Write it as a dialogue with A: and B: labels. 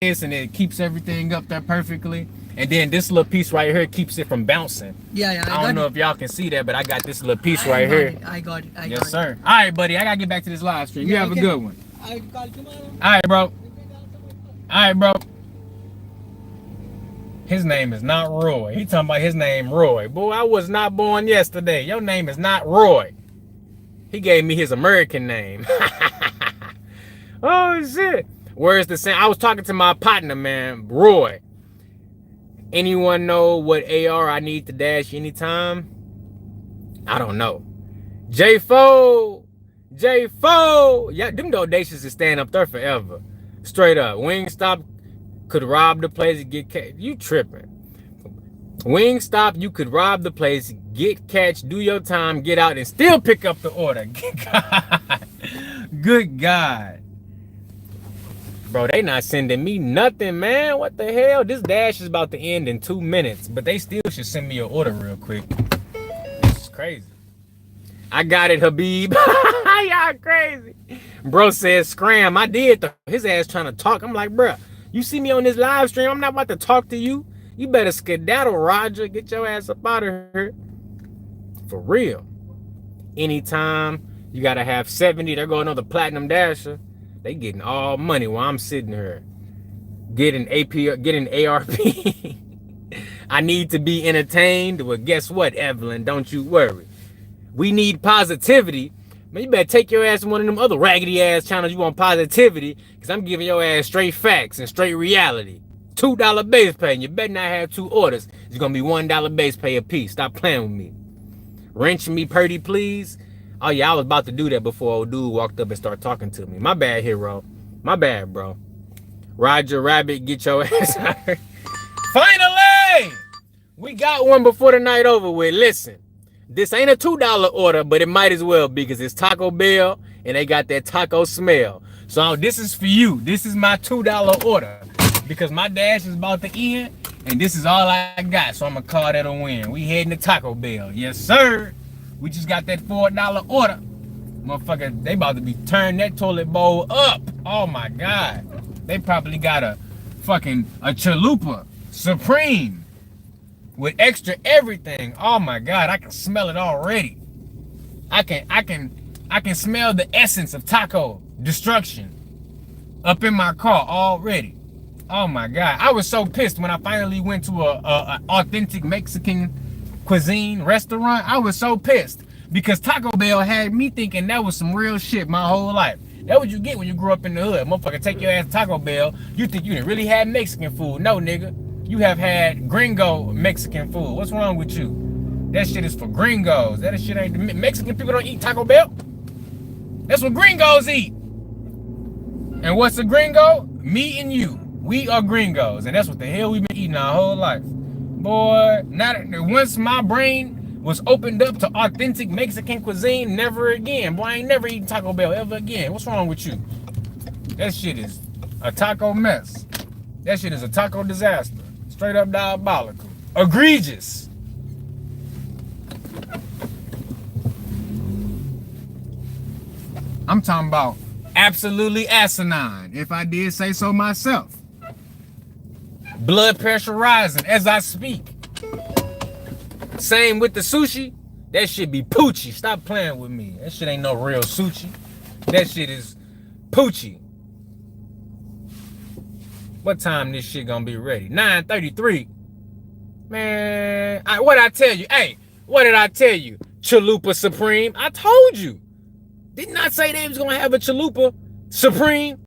A: this, and it keeps everything up there perfectly. And then this little piece right here keeps it from bouncing.
B: Yeah,
A: I don't know if y'all can see that, but I got this little piece
B: I
A: right
B: got
A: here.
B: it. I got it.
A: Yes, sir. All right, buddy. I gotta get back to this live stream. You have a good one.
B: I'll call tomorrow.
A: All right, bro. All right, bro. His name is not Roy. He talking about his name Roy. Boy, I was not born yesterday. Your name is not Roy. He gave me his American name. Oh, shit. Where's the same? I was talking to my partner, man, Roy. Anyone know what AR I need to dash anytime? I don't know. J4. Yeah, them donations is staying up there forever. Straight up. Wingstop could rob the place and get catch. You tripping. Wingstop, you could rob the place, get catch, do your time, get out, and still pick up the order. Good God. Bro, they not sending me nothing, man. What the hell? This dash is about to end in 2 minutes, but they still should send me an order real quick. This is crazy. I got it, Habib. Y'all crazy. Bro said scram. I did though. His ass trying to talk. I'm like, bro, you see me on this live stream. I'm not about to talk to you. You better skedaddle, Roger. Get your ass up out of here. For real. Anytime you gotta have 70, they're going on the platinum dasher. They getting all money while I'm sitting here getting ARP. I need to be entertained. Well, guess what, Evelyn? Don't you worry. We need positivity. Man, you better take your ass to one of them other raggedy ass channels you want positivity, because I'm giving your ass straight facts and straight reality. $2 base pay, and you better not have 2 orders. It's gonna be $1 base pay a piece. Stop playing with me. Wrench me purdy, please. Oh yeah, I was about to do that before old dude walked up and started talking to me. My bad, hero. My bad, bro. Roger Rabbit, get your ass out here. Finally! We got one before the night over with. Listen, this ain't a $2 order, but it might as well be, because it's Taco Bell and they got that taco smell. So this is for you. This is my $2 order, because my dash is about to end and this is all I got. So I'm gonna call that a win. We heading to Taco Bell. Yes, sir. We just got that $4 order. Motherfucker, they about to be turning that toilet bowl up. Oh my God. They probably got a chalupa supreme with extra everything. Oh my God, I can smell it already. I can smell the essence of taco destruction up in my car already. Oh my God, I was so pissed when I finally went to a authentic Mexican cuisine restaurant. I was so pissed because Taco Bell had me thinking that was some real shit my whole life. That's what you get when you grew up in the hood. Motherfucker, take your ass to Taco Bell. You think you didn't really have Mexican food. No, nigga. You have had gringo Mexican food. What's wrong with you? That shit is for gringos. That shit ain't... Mexican people don't eat Taco Bell. That's what gringos eat. And what's a gringo? Me and you. We are gringos. And that's what the hell we've been eating our whole life. Boy, once my brain was opened up to authentic Mexican cuisine, never again. Boy, I ain't never eating Taco Bell ever again. What's wrong with you? That shit is a taco mess. That shit is a taco disaster. Straight up diabolical. Egregious. I'm talking about absolutely asinine, if I did say so myself. Blood pressure rising as I speak. Same with the sushi. That shit be poochie. Stop playing with me. That shit ain't no real sushi. That shit is poochie. What time this shit gonna be ready? 9:33. Man, what I tell you? Hey, what did I tell you? Chalupa Supreme. I told you. Didn't I say they was gonna have a Chalupa Supreme?